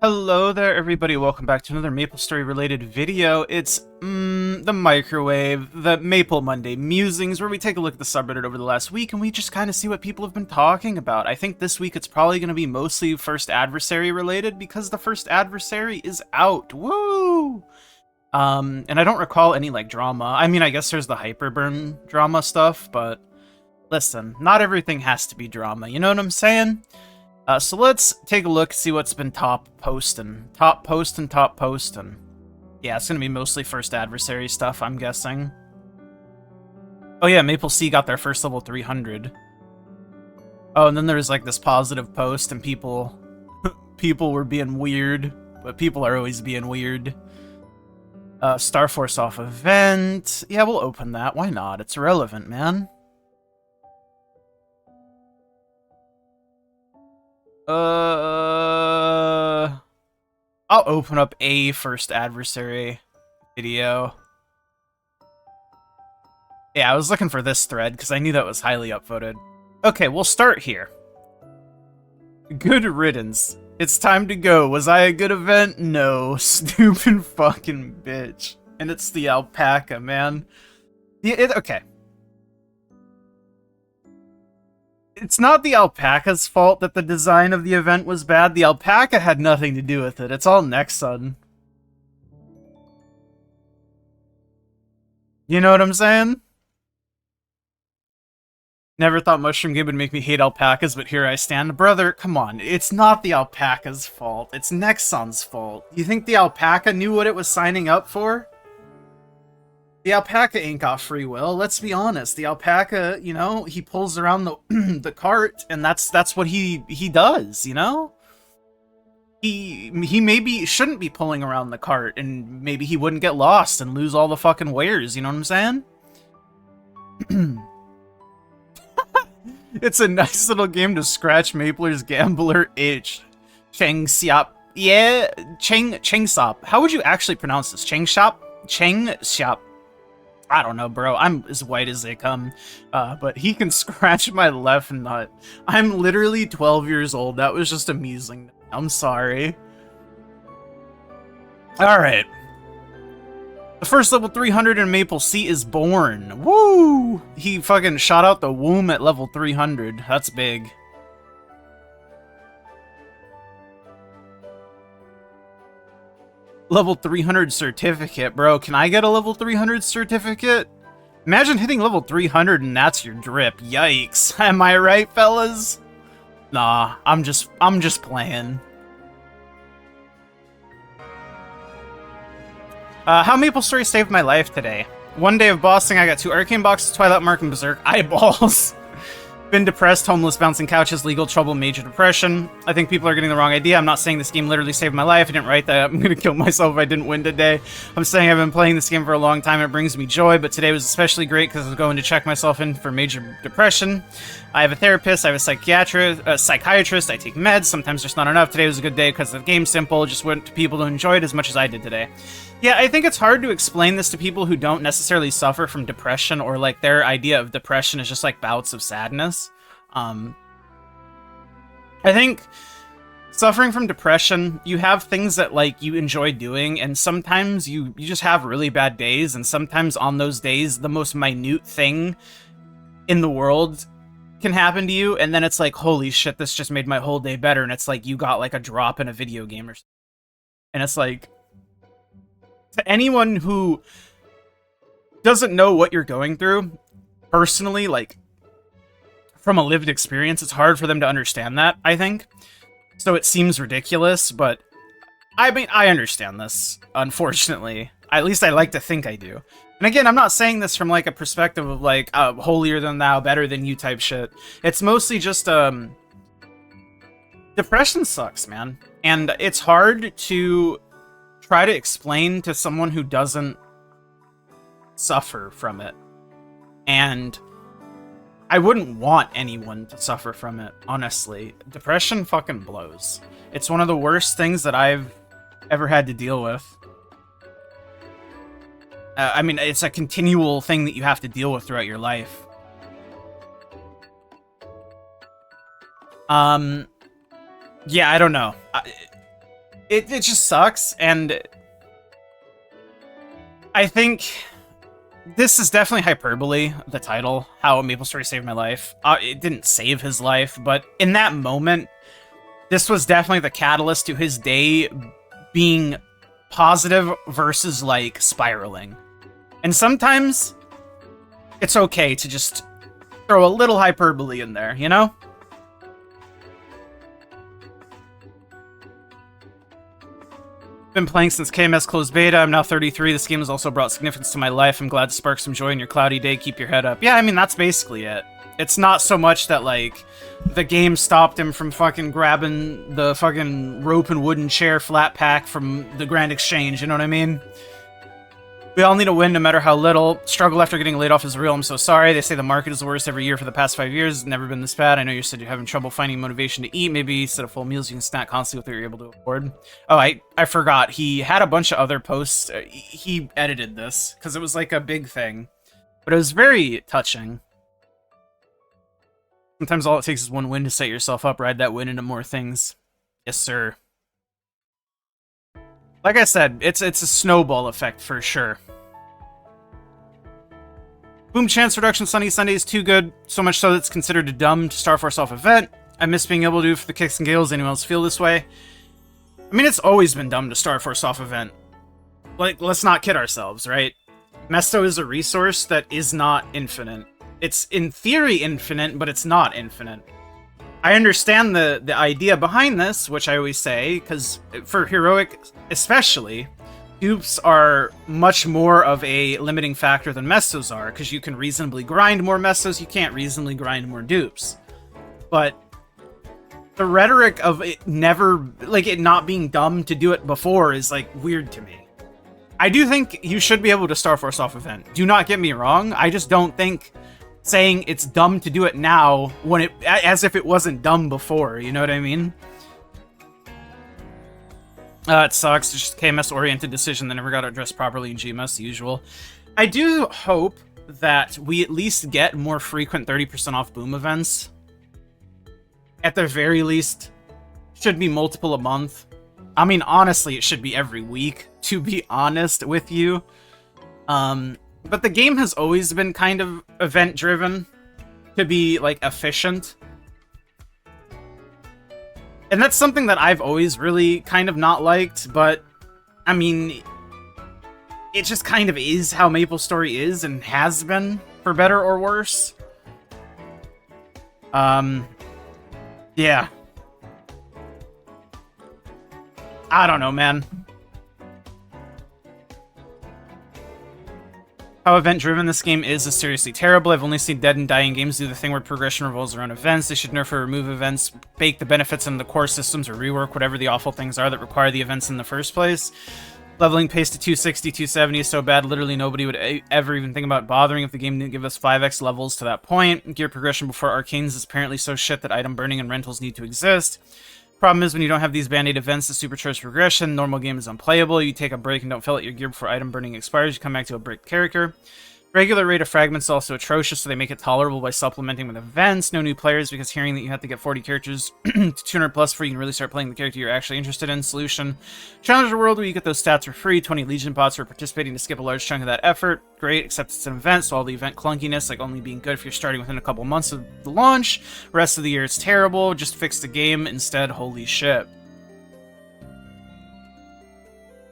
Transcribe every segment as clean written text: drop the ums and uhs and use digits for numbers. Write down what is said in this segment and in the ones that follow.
Hello there, everybody. Welcome back to another MapleStory related video. It's the microwave, the Maple Monday musings, where we take a look at the subreddit over the last week and we just kind of see what people have been talking about. I think this week it's probably going to be mostly first adversary related because the first adversary is out. Woo! And I don't recall any like drama. I mean, I guess there's the hyperburn drama stuff, but listen, not everything has to be drama. You know what I'm saying? So let's take a look, see what's been top posting. Yeah, it's gonna be mostly first adversary stuff, I'm guessing. Oh yeah, MapleSea got their first level 300. Oh, and then there's like this positive post, and people were being weird, but people are always being weird. Starforce off event. Yeah, we'll open that. Why not? It's relevant, man. I'll open up a first adversary video. Yeah, I was looking for this thread because I knew that was highly upvoted. Okay, we'll start here. Good riddance. It's time to go. Was I a good event? No. Stupid fucking bitch. And it's the alpaca, man. Okay. It's not the alpaca's fault that the design of the event was bad. The alpaca had nothing to do with it. It's all Nexon. You know what I'm saying? Never thought Mushroom Game would make me hate alpacas, but here I stand. Brother, come on. It's not the alpaca's fault. It's Nexon's fault. You think the alpaca knew what it was signing up for? The alpaca ain't got free will. Let's be honest. The alpaca, you know, he pulls around the the cart, and that's what he does. You know, he maybe shouldn't be pulling around the cart, and maybe he wouldn't get lost and lose all the fucking wares. You know what I'm saying? It's a nice little game to scratch Mapler's gambler itch. Cheng Siap. Yeah, Cheng Sop. How would you actually pronounce this? Cheng Shop? Cheng Shop. I don't know, bro. I'm as white as they come. But he can scratch my left nut. I'm literally 12 years old. That was just amusing. I'm sorry. Alright. The first level 300 in MapleSea is born. Woo! He fucking shot out the womb at level 300. That's big. Level 300 certificate, bro. Can I get a level 300 certificate? Imagine hitting level 300 and that's your drip. Yikes. Am I right, fellas? Nah, I'm just playing. How MapleStory saved my life today. One day of bossing, I got 2 arcane boxes, Twilight Mark, and Berserk eyeballs. Been depressed, homeless, bouncing couches, legal trouble, major depression. I think people are getting the wrong idea. I'm not saying this game literally saved my life. I didn't write that. I'm gonna kill myself if I didn't win today. I'm saying I've been playing this game for a long time. It brings me joy, but today was especially great because I was going to check myself in for major depression. I have a therapist. I have a psychiatrist. I take meds. Sometimes there's not enough. Today was a good day because the game's simple. Just went to people to enjoy it as much as I did today. Yeah, I think it's hard to explain this to people who don't necessarily suffer from depression, or like their idea of depression is just like bouts of sadness. I think suffering from depression, you have things that like you enjoy doing, and sometimes you just have really bad days, and sometimes on those days the most minute thing in the world can happen to you, and then it's like, holy shit, this just made my whole day better, and it's like you got like a drop in a video game or something. And it's like, to anyone who doesn't know what you're going through personally, like from a lived experience, it's hard for them to understand that, I think. So it seems ridiculous, but I mean, I understand this, unfortunately. At least I like to think I do. And again, I'm not saying this from like a perspective of like, holier than thou, better than you type shit. It's mostly just, depression sucks, man. And it's hard to try to explain to someone who doesn't suffer from it. And I wouldn't want anyone to suffer from it, honestly. Depression fucking blows. It's one of the worst things that I've ever had to deal with. I mean, it's a continual thing that you have to deal with throughout your life. Yeah, I don't know. it just sucks, and I think this is definitely hyperbole, the title, how MapleStory saved my life. It didn't save his life, but in that moment, this was definitely the catalyst to his day being positive versus, like, spiraling. And sometimes it's okay to just throw a little hyperbole in there, you know? Been playing since KMS closed beta. I'm now 33. This game has also brought significance to my life. I'm glad to spark some joy in your cloudy day. Keep your head up. Yeah, I mean, that's basically it. It's not so much that, like, the game stopped him from fucking grabbing the fucking rope and wooden chair flat pack from the Grand Exchange, you know what I mean? We all need a win, no matter how little. Struggle after getting laid off is real. I'm so sorry. They say the market is the worst every year for the past 5 years. It's never been this bad. I know you said you're having trouble finding motivation to eat. Maybe instead of full meals, you can snack constantly with what you're able to afford. Oh, I forgot. He had a bunch of other posts. He edited this, because it was like a big thing. But it was very touching. Sometimes all it takes is one win to set yourself up. Ride that win into more things. Yes, sir. Like I said, it's a snowball effect for sure. Boom chance reduction Sunny Sunday is too good, so much so that it's considered a dumb Star Force off event. I miss being able to do it for the kicks and giggles. Anyone else feel this way? I mean, it's always been dumb to Star Force off event. Like, let's not kid ourselves, right? Mesto is a resource that is not infinite. It's in theory infinite, but it's not infinite. I understand the idea behind this, which I always say, because for Heroic especially, dupes are much more of a limiting factor than Mestos are, because you can reasonably grind more Mestos, you can't reasonably grind more dupes. But the rhetoric of it never, like, it not being dumb to do it before is, like, weird to me. I do think you should be able to Star Force off event. Do not get me wrong, I just don't think saying it's dumb to do it now when it, as if it wasn't dumb before, you know what I mean? It sucks. It's just a KMS-oriented decision that never got addressed properly in GMS, the usual. I do hope that we at least get more frequent 30% off boom events. At the very least, should be multiple a month. I mean, honestly, it should be every week, to be honest with you. But the game has always been kind of event-driven to be, like, efficient. And that's something that I've always really kind of not liked, but, I mean, it just kind of is how MapleStory is and has been, for better or worse. Yeah. I don't know, man. How event-driven this game is seriously terrible. I've only seen dead and dying games do the thing where progression revolves around events. They should nerf or remove events, bake the benefits into the core systems, or rework whatever the awful things are that require the events in the first place. Leveling pace to 260, 270 is so bad, literally nobody would ever even think about bothering if the game didn't give us 5x levels to that point. Gear progression before arcanes is apparently so shit that item burning and rentals need to exist. Problem is, when you don't have these band-aid events to supercharge progression, normal game is unplayable. You take a break and don't fill out your gear before item burning expires, you come back to a brick character. Regular rate of fragments is also atrocious, so they make it tolerable by supplementing with events. No new players, because hearing that you have to get 40 characters to 200 plus before you can really start playing the character you're actually interested in. Solution: Challenger World, where you get those stats for free. 20 Legion bots for participating to skip a large chunk of that effort. Great, except it's an event, so all the event clunkiness, like only being good if you're starting within a couple months of the launch. Rest of the year, it's terrible. Just fix the game instead. Holy shit.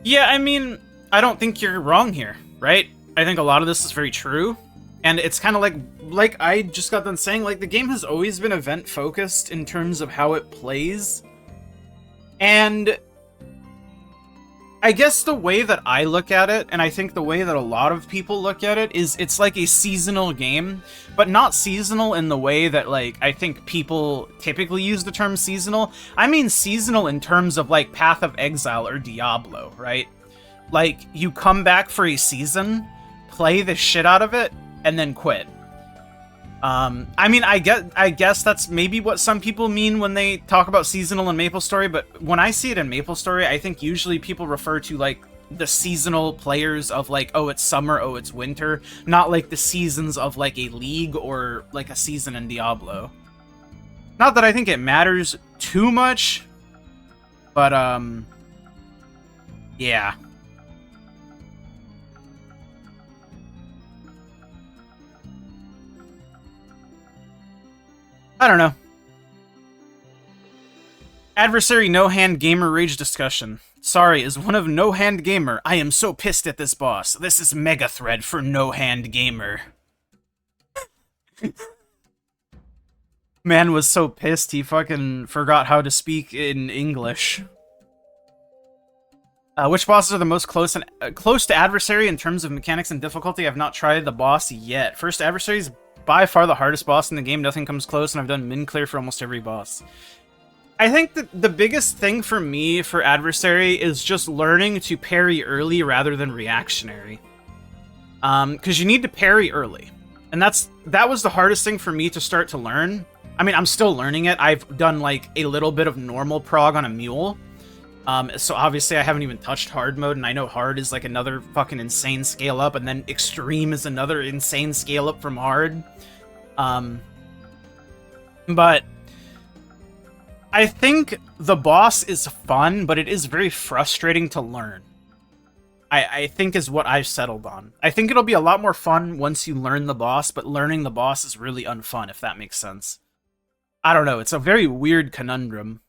Yeah, I mean, I don't think you're wrong here, right? I think a lot of this is very true, and it's kind of like I just got done saying, like, the game has always been event-focused in terms of how it plays, and I guess the way that I look at it, and I think the way that a lot of people look at it, is it's like a seasonal game, but not seasonal in the way that, like, I think people typically use the term seasonal. I mean seasonal in terms of, like, Path of Exile or Diablo, right? Like, you come back for a season, play the shit out of it, and then quit. I mean, I guess that's maybe what some people mean when they talk about seasonal in MapleStory, but when I see it in MapleStory, I think usually people refer to, like, the seasonal players of, like, oh, it's summer, oh, it's winter, not like the seasons of, like, a league or, like, a season in Diablo. Not that I think it matters too much, but, Yeah. I don't know. Adversary no-hand gamer rage discussion. Sorry, as one of no-hand gamer, I am so pissed at this boss. This is mega thread for no-hand gamer. Man was so pissed he fucking forgot how to speak in English. Which bosses are the most close to Adversary in terms of mechanics and difficulty? I've not tried the boss yet. First, Adversary is by far the hardest boss in the game. Nothing comes close, and I've done min clear for almost every boss. I think that the biggest thing for me for Adversary is just learning to parry early rather than reactionary. Because you need to parry early. And that was the hardest thing for me to start to learn. I mean, I'm still learning it. I've done, like, a little bit of normal prog on a mule. So obviously I haven't even touched hard mode, and I know hard is, like, another fucking insane scale up, and then extreme is another insane scale up from hard. But I think the boss is fun, but it is very frustrating to learn. I think is what I've settled on. I think it'll be a lot more fun once you learn the boss, but learning the boss is really unfun, if that makes sense. I don't know, it's a very weird conundrum.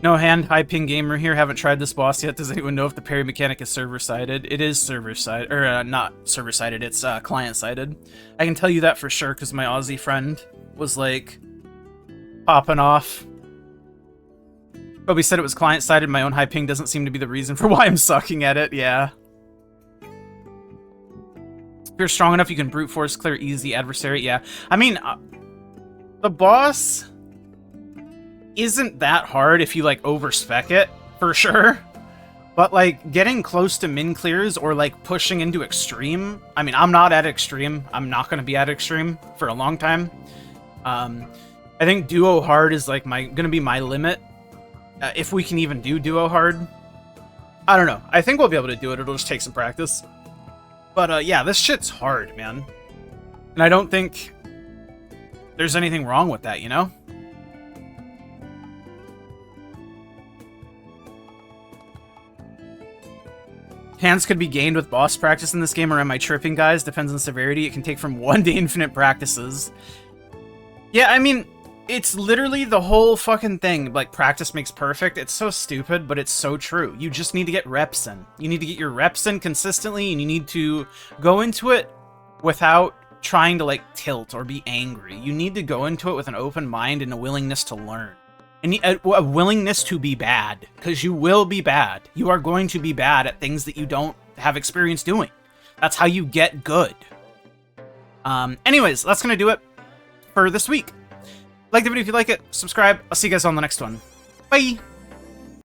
No hand, high ping gamer here, haven't tried this boss yet. Does anyone know if the parry mechanic is server-sided? It is server-sided, or not server-sided, it's client-sided. I can tell you that for sure, because my Aussie friend was like, popping off. But we said it was client-sided. My own high ping doesn't seem to be the reason for why I'm sucking at it. Yeah. If you're strong enough, you can brute force clear easy Adversary. Yeah. I mean, the boss isn't that hard if you, like, overspec it, for sure. But, like, getting close to min clears or, like, pushing into extreme. I mean, I'm not at extreme. I'm not going to be at extreme for a long time. I think duo hard is, like, gonna be my limit. If we can even do duo hard. I don't know. I think we'll be able to do it. It'll just take some practice. But, yeah, this shit's hard, man. And I don't think there's anything wrong with that, you know? Hands could be gained with boss practice in this game, or am I tripping, guys? Depends on severity. It can take from 1 to infinite practices. Yeah, I mean, it's literally the whole fucking thing. Like, practice makes perfect. It's so stupid, but it's so true. You just need to get reps in. You need to get your reps in consistently, and you need to go into it without trying to, like, tilt or be angry. You need to go into it with an open mind and a willingness to learn. And a willingness to be bad, because you will be bad. You are going to be bad at things that you don't have experience doing. That's how you get good. Anyways, that's going to do it for this week. Like the video if you like it, subscribe. I'll see you guys on the next one. Bye!